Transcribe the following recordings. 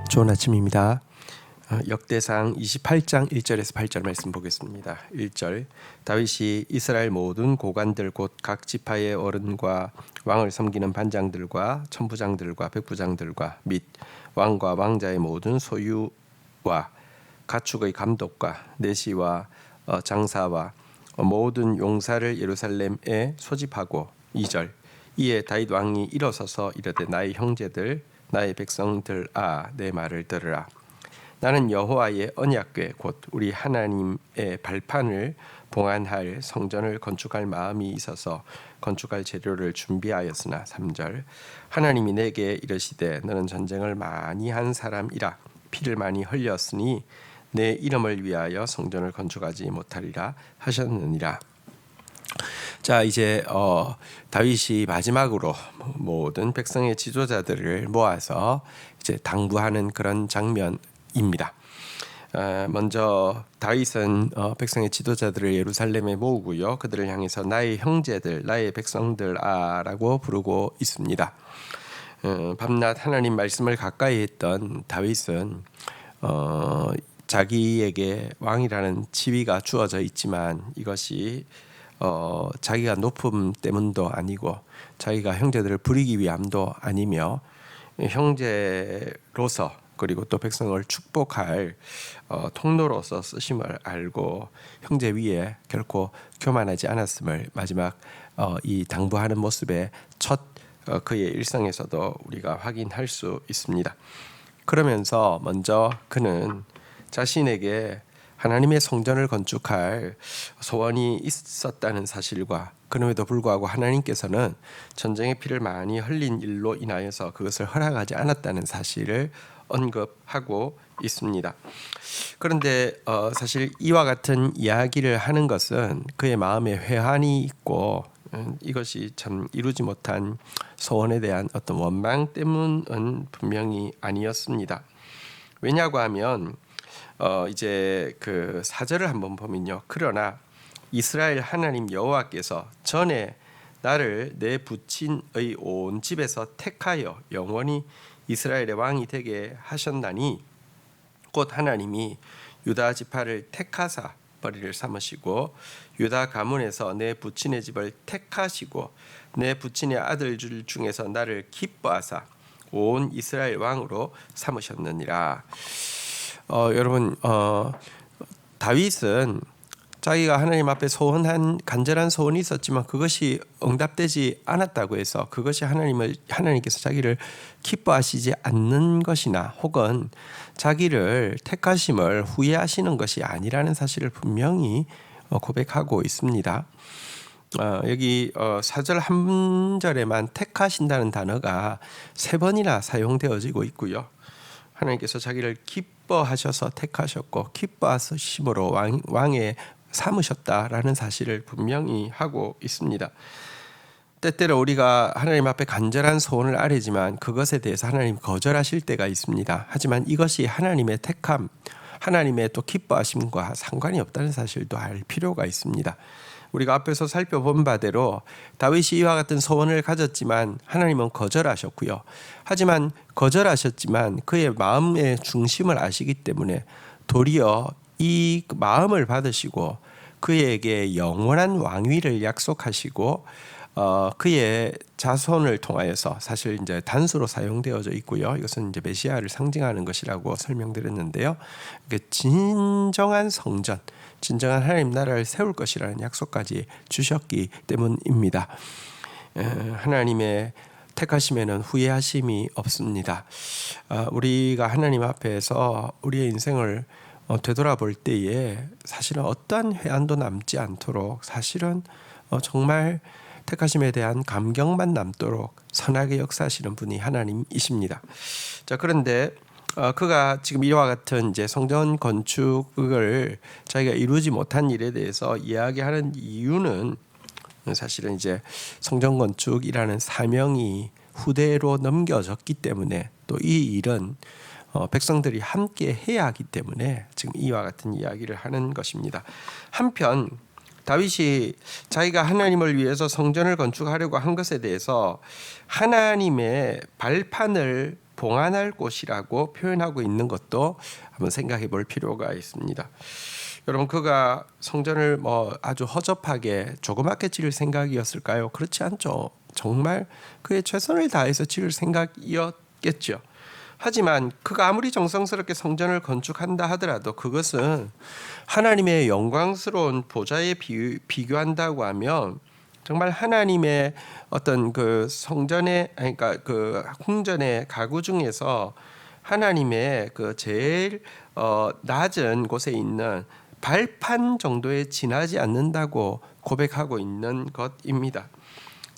좋은 아침입니다. 역대상 28장 1절에서 8절 말씀 보겠습니다. 1절 다윗이 이스라엘 모든 고관들 곧 각 지파의 어른과 왕을 섬기는 반장들과 천부장들과 백부장들과 및 왕과 왕자의 모든 소유와 가축의 감독과 내시와 장사와 모든 용사를 예루살렘에 소집하고 2절 이에 다윗 왕이 일어서서 이르되 나의 형제들 나의 백성들아 내 말을 들으라. 나는 여호와의 언약궤 곧 우리 하나님의 발판을 봉안할 성전을 건축할 마음이 있어서 건축할 재료를 준비하였으나 3절 하나님이 내게 이르시되 너는 전쟁을 많이 한 사람이라 피를 많이 흘렸으니 내 이름을 위하여 성전을 건축하지 못하리라 하셨느니라. 자, 이제 다윗이 마지막으로 모든 백성의 지도자들을 모아서 이제 당부하는 그런 장면입니다. 먼저 다윗은 백성의 지도자들을 예루살렘에 모으고요, 그들을 향해서 나의 형제들, 나의 백성들아라고 부르고 있습니다. 밤낮 하나님 말씀을 가까이 했던 다윗은 자기에게 왕이라는 지위가 주어져 있지만 이것이 자기가 높음 때문도 아니고 자기가 형제들을 부리기 위함도 아니며 형제로서 그리고 또 백성을 축복할 통로로서 쓰심을 알고 형제 위에 결코 교만하지 않았음을 마지막 이 당부하는 모습의 첫 그의 일상에서도 우리가 확인할 수 있습니다. 그러면서 먼저 그는 자신에게 하나님의 성전을 건축할 소원이 있었다는 사실과 그럼에도 불구하고 하나님께서는 전쟁의 피를 많이 흘린 일로 인하여서 그것을 허락하지 않았다는 사실을 언급하고 있습니다. 그런데 사실 이와 같은 이야기를 하는 것은 그의 마음에 회한이 있고 이것이 참 이루지 못한 소원에 대한 어떤 원망 때문은 분명히 아니었습니다. 왜냐고 하면 이제 그 4절을 한번 보면요. 그러나 이스라엘 하나님 여호와께서 전에 나를 내 부친의 온 집에서 택하여 영원히 이스라엘의 왕이 되게 하셨나니 곧 하나님이 유다 지파를 택하사 머리를 삼으시고 유다 가문에서 내 부친의 집을 택하시고 내 부친의 아들들 중에서 나를 기뻐하사 온 이스라엘 왕으로 삼으셨느니라. 여러분 다윗은 자기가 하나님 앞에 소원한 간절한 소원이 있었지만 그것이 응답되지 않았다고 해서 그것이 하나님께서 자기를 기뻐하시지 않는 것이나 혹은 자기를 택하심을 후회하시는 것이 아니라는 사실을 분명히 고백하고 있습니다. 여기 4절 한 절에만 택하신다는 단어가 3번이나 사용되어지고 있고요. 하나님께서 자기를 기뻐하셔서 택하셨고 기뻐하심으로 왕에 삼으셨다라는 사실을 분명히 하고 있습니다. 때때로 우리가 하나님 앞에 간절한 소원을 아뢰지만 그것에 대해서 하나님 거절하실 때가 있습니다. 하지만 이것이 하나님의 택함, 하나님의 또 기뻐하심과 상관이 없다는 사실도 알 필요가 있습니다. 우리가 앞에서 살펴본 바대로 다윗이 이와 같은 소원을 가졌지만 하나님은 거절하셨고요. 하지만 거절하셨지만 그의 마음의 중심을 아시기 때문에 도리어 이 마음을 받으시고 그에게 영원한 왕위를 약속하시고 그의 자손을 통하여서 사실 이제 단수로 사용되어져 있고요. 이것은 이제 메시아를 상징하는 것이라고 설명드렸는데요. 진정한 성전, 진정한 하나님 나라를 세울 것이라는 약속까지 주셨기 때문입니다. 하나님의 택하심에는 후회하심이 없습니다. 우리가 하나님 앞에서 우리의 인생을 되돌아볼 때에 사실은 어떠한 회한도 남지 않도록 사실은 정말 택하심에 대한 감격만 남도록 선하게 역사하시는 분이 하나님이십니다. 자, 그런데 그가 지금 이와 같은 이제 성전 건축을 자기가 이루지 못한 일에 대해서 이야기하는 이유는 사실은 이제 성전 건축이라는 사명이 후대로 넘겨졌기 때문에 또 이 일은 백성들이 함께 해야 하기 때문에 지금 이와 같은 이야기를 하는 것입니다. 한편 다윗이 자기가 하나님을 위해서 성전을 건축하려고 한 것에 대해서 하나님의 발판을 봉안할 곳이라고 표현하고 있는 것도 한번 생각해 볼 필요가 있습니다. 여러분, 그가 성전을 아주 허접하게 조그맣게 지을 생각이었을까요? 그렇지 않죠. 정말 그의 최선을 다해서 지을 생각이었겠죠. 하지만 그가 아무리 정성스럽게 성전을 건축한다 하더라도 그것은 하나님의 영광스러운 보좌에 비교한다고 하면 정말 하나님의 어떤 그 성전의, 그러니까 그 궁전의 가구 중에서 하나님의 그 제일 낮은 곳에 있는 발판 정도에 지나지 않는다고 고백하고 있는 것입니다.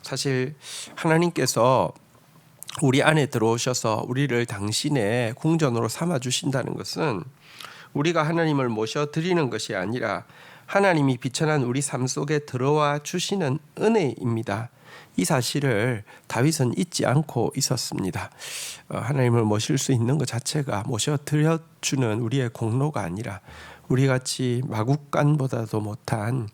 사실 하나님께서 우리 안에 들어오셔서 우리를 당신의 궁전으로 삼아 주신다는 것은 우리가 하나님을 모셔 드리는 것이 아니라 하나님이 비천한 우리 삶 속에 들어와 주시는 은혜입니다. 이 사실을 다윗은 잊지 않고 있었습니다. 하나님을 모실 수 있는 것 자체가 모셔 드려주는 우리의 공로가 아니라 우리같이 마국간보다도 못한,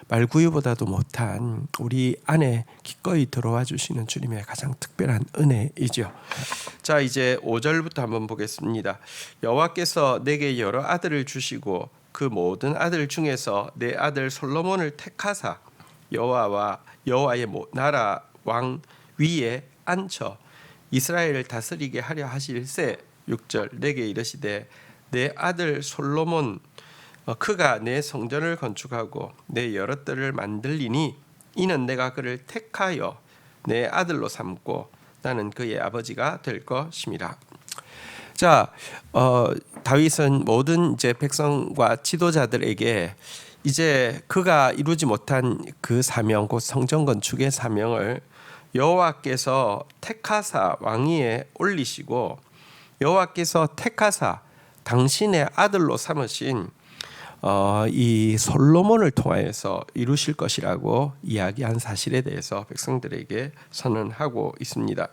말구유보다도 못한 우리 안에 기꺼이 들어와 주시는 주님의 가장 특별한 은혜이죠. 자, 이제 5절부터 한번 보겠습니다. 여호와께서 내게 여러 아들을 주시고 그 모든 아들 중에서 내 아들 솔로몬을 택하사 여호와의 나라 왕 위에 앉혀 이스라엘을 다스리게 하려 하실세. 6절 내게 이르시되 내 아들 솔로몬 그가 내 성전을 건축하고 내 여러 뜰을 만들리니 이는 내가 그를 택하여 내 아들로 삼고 나는 그의 아버지가 될 것임이라. 자, 다윗은 모든 이제 백성과 지도자들에게 이제 그가 이루지 못한 그 사명, 곧 성전 건축의 사명을 여호와께서 택하사 왕위에 올리시고 여호와께서 택하사 당신의 아들로 삼으신 이 솔로몬을 통하여서 이루실 것이라고 이야기한 사실에 대해서 백성들에게 선언하고 있습니다.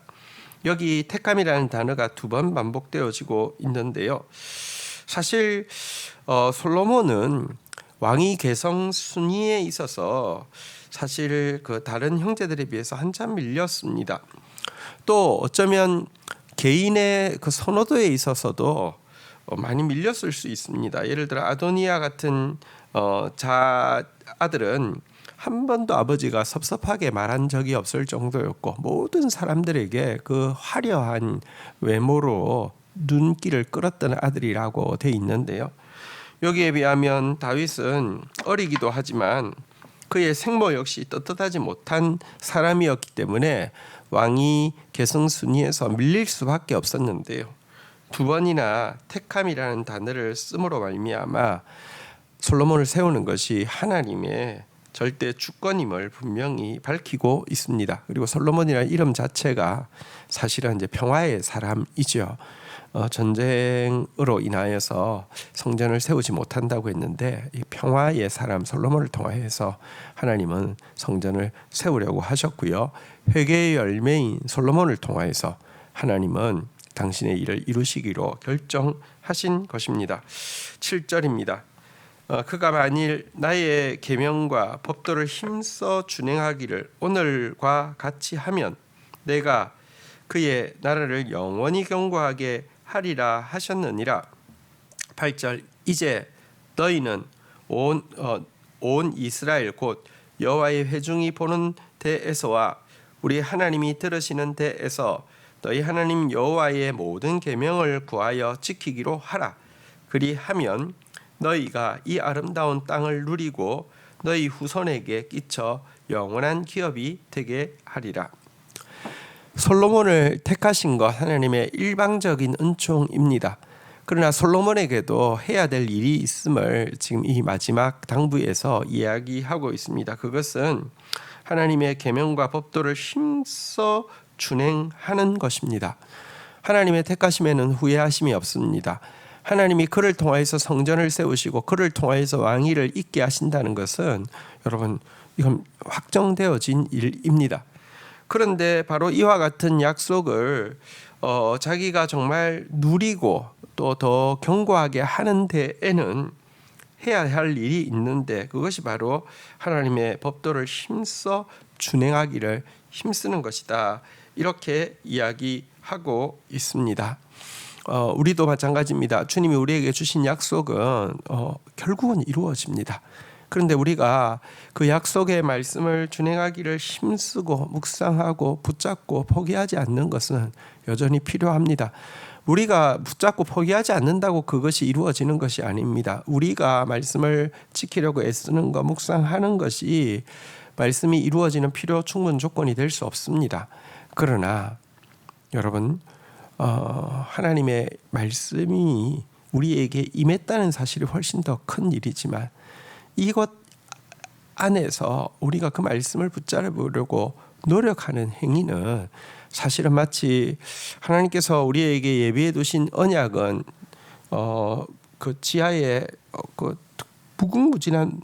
여기 택함이라는 단어가 2번 반복되어지고 있는데요. 사실 솔로몬은 왕위 계성 순위에 있어서 사실 그 다른 형제들에 비해서 한참 밀렸습니다. 또 어쩌면 개인의 그 선호도에 있어서도 많이 밀렸을 수 있습니다. 예를 들어 아도니아 같은 아들은 한 번도 아버지가 섭섭하게 말한 적이 없을 정도였고 모든 사람들에게 그 화려한 외모로 눈길을 끌었던 아들이라고 돼 있는데요. 여기에 비하면 다윗은 어리기도 하지만 그의 생모 역시 떳떳하지 못한 사람이었기 때문에 왕위 계승 순위에서 밀릴 수밖에 없었는데요. 2번이나 택함이라는 단어를 쓰므로 말미암아 솔로몬을 세우는 것이 하나님의 절대 주권임을 분명히 밝히고 있습니다. 그리고 솔로몬이라는 이름 자체가 사실은 이제 평화의 사람이죠. 전쟁으로 인하여서 성전을 세우지 못한다고 했는데 이 평화의 사람 솔로몬을 통하여서 하나님은 성전을 세우려고 하셨고요. 회개의 열매인 솔로몬을 통하여서 하나님은 당신의 일을 이루시기로 결정하신 것입니다. 7절입니다. 그가 만일 나의 계명과 법도를 힘써 준행하기를 오늘과 같이 하면 내가 그의 나라를 영원히 경고하게 하리라 하셨느니라. 8절 이제 너희는 온 이스라엘 곧 여호와의 회중이 보는 데에서와 우리 하나님이 들으시는 데에서 너희 하나님 여호와의 모든 계명을 구하여 지키기로 하라. 그리하면 너희가 이 아름다운 땅을 누리고 너희 후손에게 끼쳐 영원한 기업이 되게 하리라. 솔로몬을 택하신 것 하나님의 일방적인 은총입니다. 그러나 솔로몬에게도 해야 될 일이 있음을 지금 이 마지막 당부에서 이야기하고 있습니다. 그것은 하나님의 계명과 법도를 힘써 준행하는 것입니다. 하나님의 택하심에는 후회하심이 없습니다. 하나님이 그를 통하여서 성전을 세우시고 그를 통하여서 왕위를 잇게 하신다는 것은 여러분 이건 확정되어진 일입니다. 그런데 바로 이와 같은 약속을 자기가 정말 누리고 또 더 견고하게 하는 데에는 해야 할 일이 있는데 그것이 바로 하나님의 법도를 힘써 준행하기를 힘쓰는 것이다. 이렇게 이야기하고 하고 있습니다. 우리도 마찬가지입니다. 주님이 우리에게 주신 약속은 결국은 이루어집니다. 그런데 우리가 그 약속의 말씀을 준행하기를 힘쓰고 묵상하고 붙잡고 포기하지 않는 것은 여전히 필요합니다. 우리가 붙잡고 포기하지 않는다고 그것이 이루어지는 것이 아닙니다. 우리가 말씀을 지키려고 애쓰는 것, 묵상하는 것이 말씀이 이루어지는 필요 충분 조건이 될 수 없습니다. 그러나 여러분, 하나님의 말씀이 우리에게 임했다는 사실이 훨씬 더 큰 일이지만 이것 안에서 우리가 그 말씀을 붙잡으려고 노력하는 행위는 사실은 마치 하나님께서 우리에게 예비해 두신 언약은 그 지하에 그 무궁무진한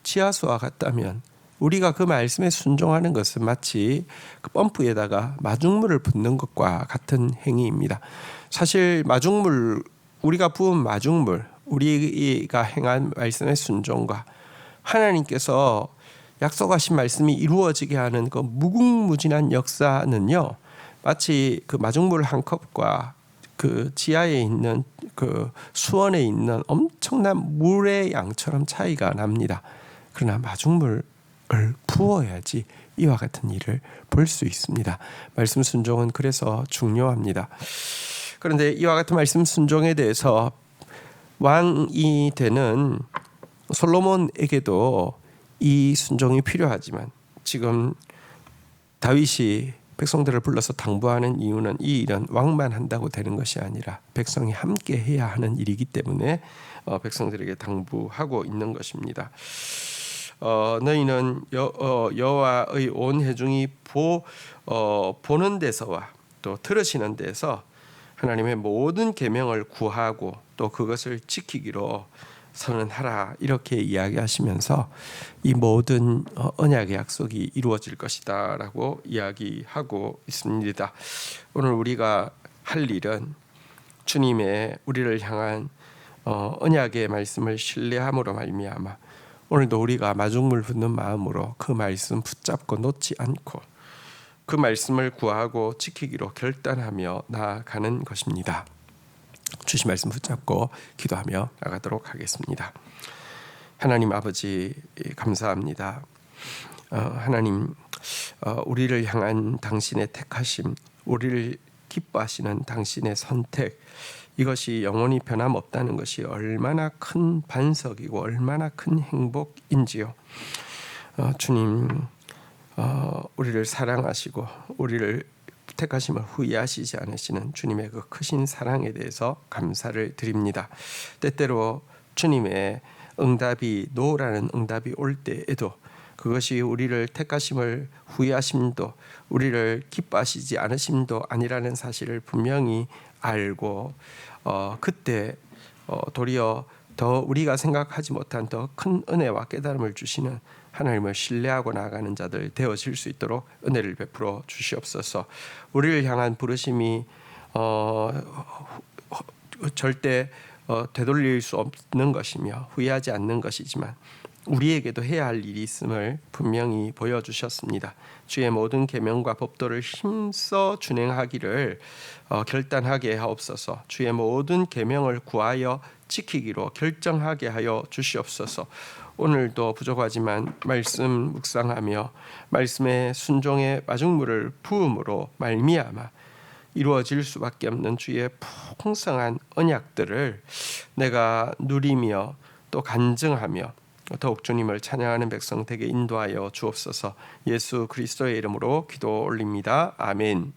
지하수와 같다면 우리가 그 말씀에 순종하는 것은 마치 그 펌프에다가 마중물을 붓는 것과 같은 행위입니다. 사실 마중물, 우리가 부은 마중물, 우리가 행한 말씀의 순종과 하나님께서 약속하신 말씀이 이루어지게 하는 그 무궁무진한 역사는요, 마치 그 마중물 한 컵과 그 지하에 있는 그 수원에 있는 엄청난 물의 양처럼 차이가 납니다. 그러나 마중물을 부어야지 이와 같은 일을 볼 수 있습니다. 말씀 순종은 그래서 중요합니다. 그런데 이와 같은 말씀 순종에 대해서 왕이 되는 솔로몬에게도 이 순종이 필요하지만 지금 다윗이 백성들을 불러서 당부하는 이유는 이 일은 왕만 한다고 되는 것이 아니라 백성이 함께 해야 하는 일이기 때문에 백성들에게 당부하고 있는 것입니다. 너희는 여호와의 온 회중이 보는 데서와 또 들으시는 데서 하나님의 모든 계명을 구하고 또 그것을 지키기로 선언하라, 이렇게 이야기하시면서 이 모든 언약의 약속이 이루어질 것이다 라고 이야기하고 있습니다. 오늘 우리가 할 일은 주님의 우리를 향한 언약의 말씀을 신뢰함으로 말미암아 오늘도 우리가 마중물 붓는 마음으로 그 말씀 붙잡고 놓지 않고 그 말씀을 구하고 지키기로 결단하며 나아가는 것입니다. 주신 말씀 붙잡고 기도하며 나가도록 하겠습니다. 하나님 아버지, 감사합니다. 하나님, 우리를 향한 당신의 택하심, 우리를 기뻐하시는 당신의 선택, 이것이 영원히 변함없다는 것이 얼마나 큰 반석이고 얼마나 큰 행복인지요. 주님, 우리를 사랑하시고 우리를 택하심을 후회하시지 않으시는 주님의 그 크신 사랑에 대해서 감사를 드립니다. 때때로 주님의 응답이 노라는 응답이 올 때에도 그것이 우리를 택하심을 후회하심도 우리를 기뻐하시지 않으심도 아니라는 사실을 분명히 알고 그때 도리어 더 우리가 생각하지 못한 더 큰 은혜와 깨달음을 주시는 하나님을 신뢰하고 나아가는 자들 되어질 수 있도록 은혜를 베풀어 주시옵소서. 우리를 향한 부르심이 절대 되돌릴 수 없는 것이며 후회하지 않는 것이지만 우리에게도 해야 할 일이 있음을 분명히 보여주셨습니다. 주의 모든 계명과 법도를 힘써 준행하기를 결단하게 하옵소서. 주의 모든 계명을 구하여 지키기로 결정하게 하여 주시옵소서. 오늘도 부족하지만 말씀 묵상하며 말씀의 순종의 마중물을 부음으로 말미암아 이루어질 수밖에 없는 주의 풍성한 언약들을 내가 누리며 또 간증하며 더욱 주님을 찬양하는 백성 되게 인도하여 주옵소서. 예수 그리스도의 이름으로 기도 올립니다. 아멘.